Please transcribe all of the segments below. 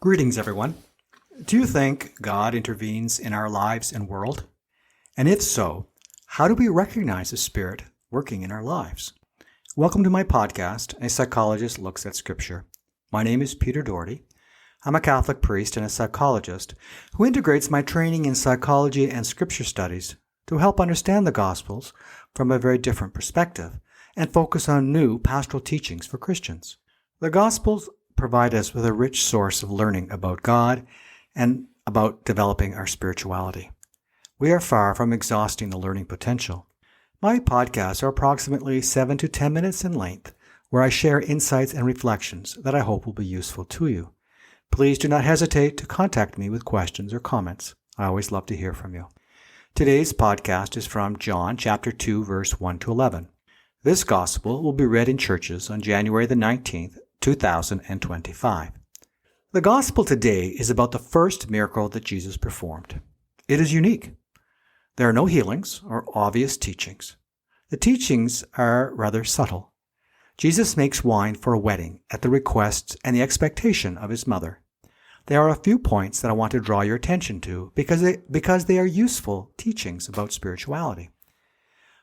Greetings, everyone. Do you think God intervenes in our lives and world? And if so, how do we recognize His Spirit working in our lives? Welcome to my podcast, A Psychologist Looks at Scripture. My name is Peter Doherty. I'm a Catholic priest and a psychologist who integrates my training in psychology and scripture studies to help understand the Gospels from a very different perspective and focus on new pastoral teachings for Christians. The Gospels provide us with a rich source of learning about God and about developing our spirituality. We are far from exhausting the learning potential. My podcasts are approximately 7 to 10 minutes in length, where I share insights and reflections that I hope will be useful to you. Please do not hesitate to contact me with questions or comments. I always love to hear from you. Today's podcast is from John chapter 2, verse 1 to 11. This gospel will be read in churches on January the 19th, 2025. The gospel today is about the first miracle that Jesus performed. It is unique. There are no healings or obvious teachings. The teachings are rather subtle. Jesus makes wine for a wedding at the request and the expectation of his mother. There are a few points that I want to draw your attention to because they are useful teachings about spirituality.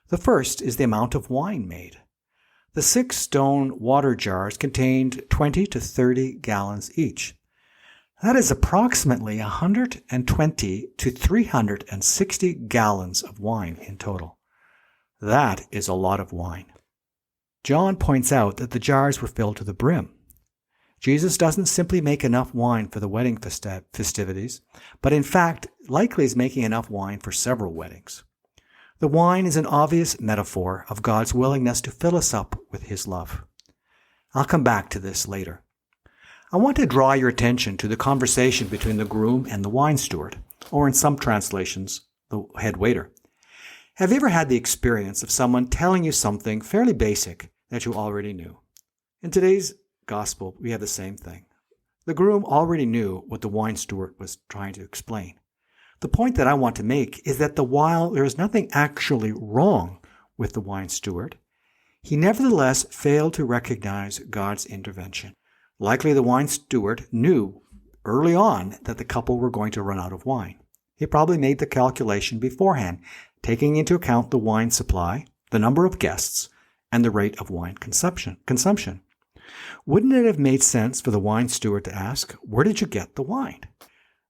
The first is the amount of wine made. The 6 stone water jars contained 20 to 30 gallons each. That is approximately 120 to 360 gallons of wine in total. That is a lot of wine. John points out that the jars were filled to the brim. Jesus doesn't simply make enough wine for the wedding festivities, but in fact likely is making enough wine for several weddings. The wine is an obvious metaphor of God's willingness to fill us up with His love. I'll come back to this later. I want to draw your attention to the conversation between the groom and the wine steward, or in some translations, the head waiter. Have you ever had the experience of someone telling you something fairly basic that you already knew? In today's gospel, we have the same thing. The groom already knew what the wine steward was trying to explain. The point that I want to make is that while there is nothing actually wrong with the wine steward, he nevertheless failed to recognize God's intervention. Likely the wine steward knew early on that the couple were going to run out of wine. He probably made the calculation beforehand, taking into account the wine supply, the number of guests, and the rate of wine consumption. Wouldn't it have made sense for the wine steward to ask, "Where did you get the wine?"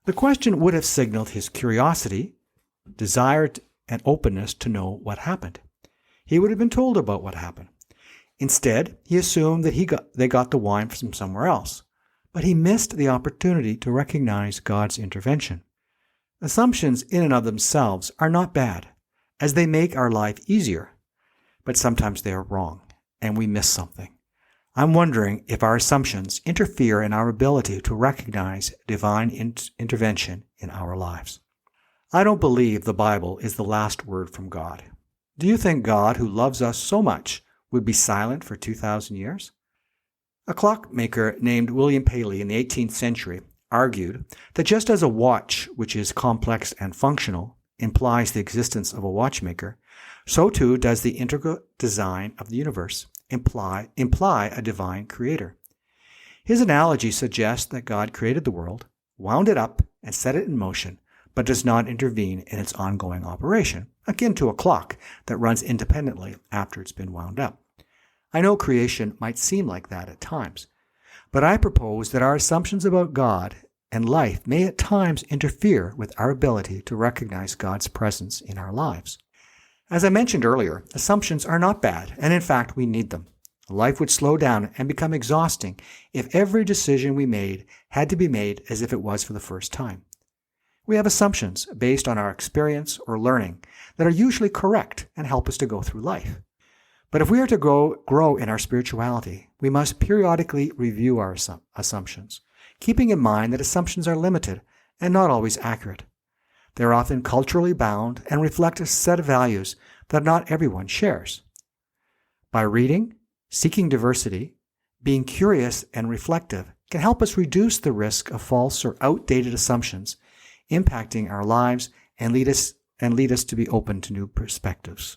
The question would have signaled his curiosity, desire, and openness to know what happened. He would have been told about what happened. Instead, he assumed that they got the wine from somewhere else, but he missed the opportunity to recognize God's intervention. Assumptions in and of themselves are not bad, as they make our life easier, but sometimes they are wrong, and we miss something. I'm wondering if our assumptions interfere in our ability to recognize divine intervention in our lives. I don't believe the Bible is the last word from God. Do you think God, who loves us so much, would be silent for 2,000 years? A clockmaker named William Paley in the 18th century argued that just as a watch, which is complex and functional, implies the existence of a watchmaker, so too does the integral design of the universe imply a divine creator. His analogy suggests that God created the world, wound it up, and set it in motion, but does not intervene in its ongoing operation, akin to a clock that runs independently after it's been wound up. I know creation might seem like that at times, but I propose that our assumptions about God and life may at times interfere with our ability to recognize God's presence in our lives. As I mentioned earlier, assumptions are not bad, and in fact, we need them. Life would slow down and become exhausting if every decision we made had to be made as if it was for the first time. We have assumptions based on our experience or learning that are usually correct and help us to go through life. But if we are to grow in our spirituality, we must periodically review our assumptions, keeping in mind that assumptions are limited and not always accurate. They're often culturally bound and reflect a set of values that not everyone shares. By reading, seeking diversity, being curious and reflective can help us reduce the risk of false or outdated assumptions impacting our lives and lead us to be open to new perspectives.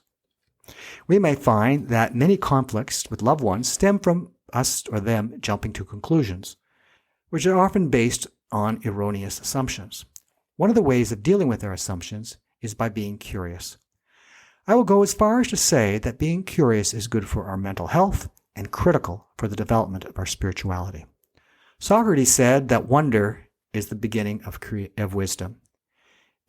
We may find that many conflicts with loved ones stem from us or them jumping to conclusions, which are often based on erroneous assumptions. One of the ways of dealing with our assumptions is by being curious. I will go as far as to say that being curious is good for our mental health and critical for the development of our spirituality. Socrates said that wonder is the beginning of wisdom.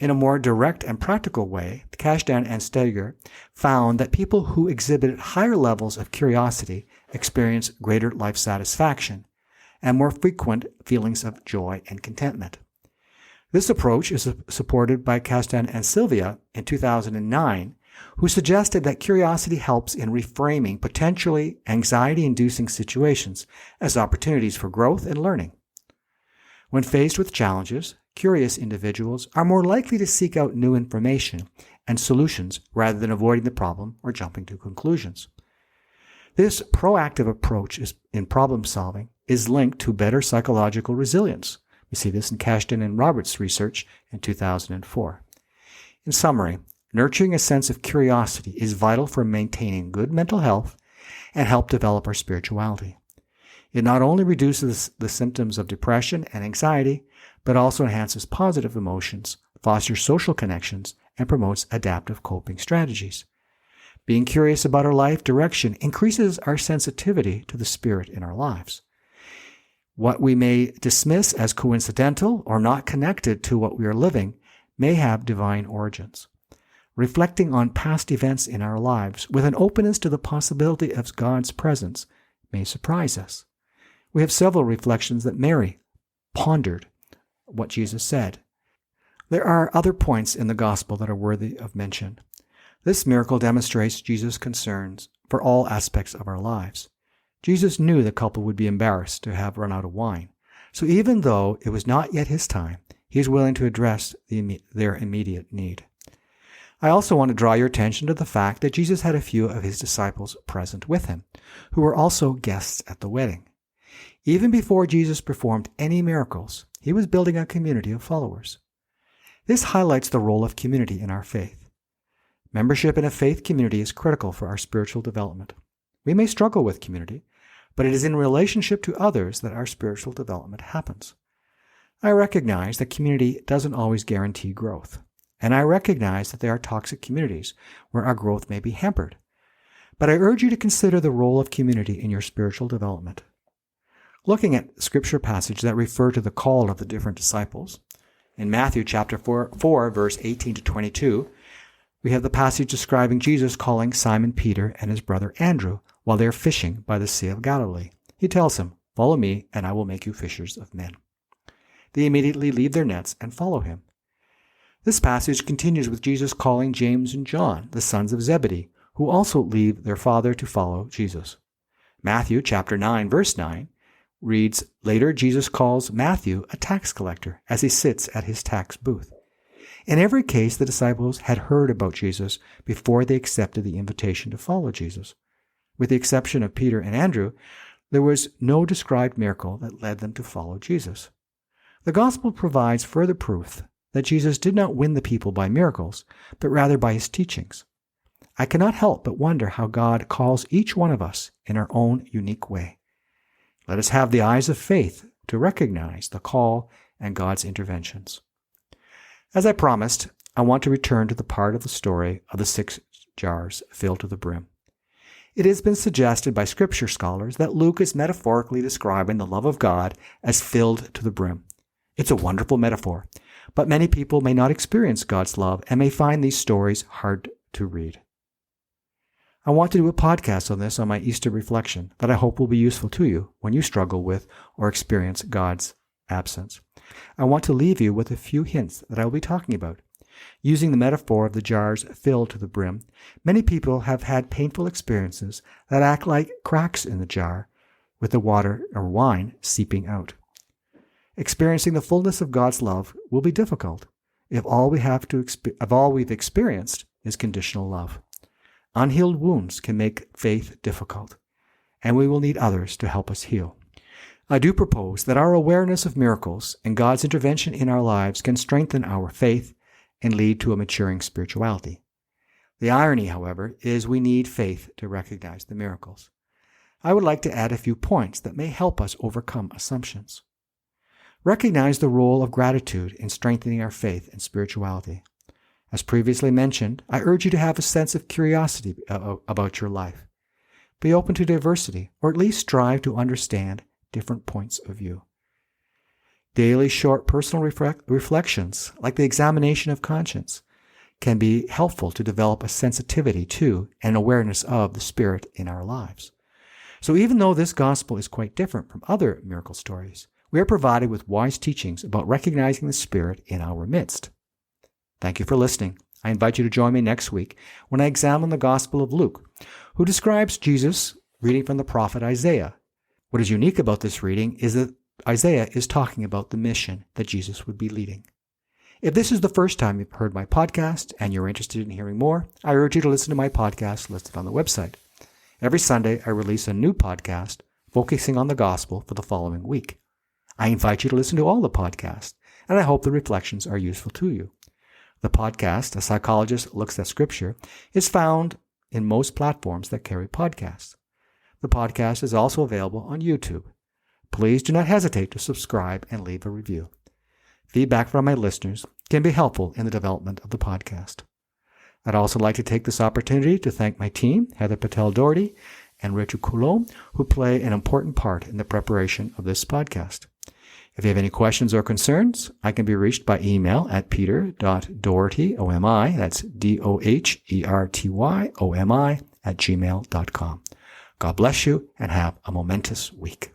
In a more direct and practical way, Kashdan and Steger found that people who exhibited higher levels of curiosity experience greater life satisfaction and more frequent feelings of joy and contentment. This approach is supported by Kashdan and Sylvia in 2009, who suggested that curiosity helps in reframing potentially anxiety-inducing situations as opportunities for growth and learning. When faced with challenges, curious individuals are more likely to seek out new information and solutions rather than avoiding the problem or jumping to conclusions. This proactive approach in problem solving is linked to better psychological resilience. We see this in Kashdan and Roberts' research in 2004. In summary, nurturing a sense of curiosity is vital for maintaining good mental health and help develop our spirituality. It not only reduces the symptoms of depression and anxiety, but also enhances positive emotions, fosters social connections, and promotes adaptive coping strategies. Being curious about our life direction increases our sensitivity to the Spirit in our lives. What we may dismiss as coincidental or not connected to what we are living may have divine origins. Reflecting on past events in our lives with an openness to the possibility of God's presence may surprise us. We have several reflections that Mary pondered what Jesus said. There are other points in the gospel that are worthy of mention. This miracle demonstrates Jesus' concerns for all aspects of our lives. Jesus knew the couple would be embarrassed to have run out of wine. So even though it was not yet his time, he is willing to address their immediate need. I also want to draw your attention to the fact that Jesus had a few of his disciples present with him, who were also guests at the wedding. Even before Jesus performed any miracles, he was building a community of followers. This highlights the role of community in our faith. Membership in a faith community is critical for our spiritual development. We may struggle with community, but it is in relationship to others that our spiritual development happens. I recognize that community doesn't always guarantee growth, and I recognize that there are toxic communities where our growth may be hampered. But I urge you to consider the role of community in your spiritual development. Looking at scripture passages that refer to the call of the different disciples, in Matthew chapter 4, verse 18 to 22, we have the passage describing Jesus calling Simon Peter and his brother Andrew while they are fishing by the Sea of Galilee. He tells him, "Follow me, and I will make you fishers of men." They immediately leave their nets and follow him. This passage continues with Jesus calling James and John, the sons of Zebedee, who also leave their father to follow Jesus. Matthew chapter 9, verse 9 reads, "Later Jesus calls Matthew a tax collector as he sits at his tax booth." In every case, the disciples had heard about Jesus before they accepted the invitation to follow Jesus. With the exception of Peter and Andrew, there was no described miracle that led them to follow Jesus. The gospel provides further proof that Jesus did not win the people by miracles, but rather by his teachings. I cannot help but wonder how God calls each one of us in our own unique way. Let us have the eyes of faith to recognize the call and God's interventions. As I promised, I want to return to the part of the story of the 6 jars filled to the brim. It has been suggested by scripture scholars that Luke is metaphorically describing the love of God as filled to the brim. It's a wonderful metaphor, but many people may not experience God's love and may find these stories hard to read. I want to do a podcast on this on my Easter reflection that I hope will be useful to you when you struggle with or experience God's absence. I want to leave you with a few hints that I will be talking about. Using the metaphor of the jars filled to the brim, many people have had painful experiences that act like cracks in the jar, with the water or wine seeping out. Experiencing the fullness of God's love will be difficult if all we've experienced is conditional love. Unhealed wounds can make faith difficult, and we will need others to help us heal. I do propose that our awareness of miracles and God's intervention in our lives can strengthen our faith and lead to a maturing spirituality. The irony, however, is we need faith to recognize the miracles. I would like to add a few points that may help us overcome assumptions. Recognize the role of gratitude in strengthening our faith and spirituality. As previously mentioned, I urge you to have a sense of curiosity about your life. Be open to diversity, or at least strive to understand different points of view. Daily short personal reflections, like the examination of conscience, can be helpful to develop a sensitivity to and awareness of the Spirit in our lives. So even though this gospel is quite different from other miracle stories, we are provided with wise teachings about recognizing the Spirit in our midst. Thank you for listening. I invite you to join me next week when I examine the Gospel of Luke, who describes Jesus reading from the prophet Isaiah. What is unique about this reading is that Isaiah is talking about the mission that Jesus would be leading. If this is the first time you've heard my podcast and you're interested in hearing more, I urge you to listen to my podcast listed on the website. Every Sunday, I release a new podcast focusing on the gospel for the following week. I invite you to listen to all the podcasts, and I hope the reflections are useful to you. The podcast, A Psychologist Looks at Scripture, is found in most platforms that carry podcasts. The podcast is also available on YouTube. Please do not hesitate to subscribe and leave a review. Feedback from my listeners can be helpful in the development of the podcast. I'd also like to take this opportunity to thank my team, Heather Patel-Doherty and Richard Coulomb, who play an important part in the preparation of this podcast. If you have any questions or concerns, I can be reached by email at peter.doherty, O-M-I, that's DOHERTYOMI, @gmail.com. God bless you and have a momentous week.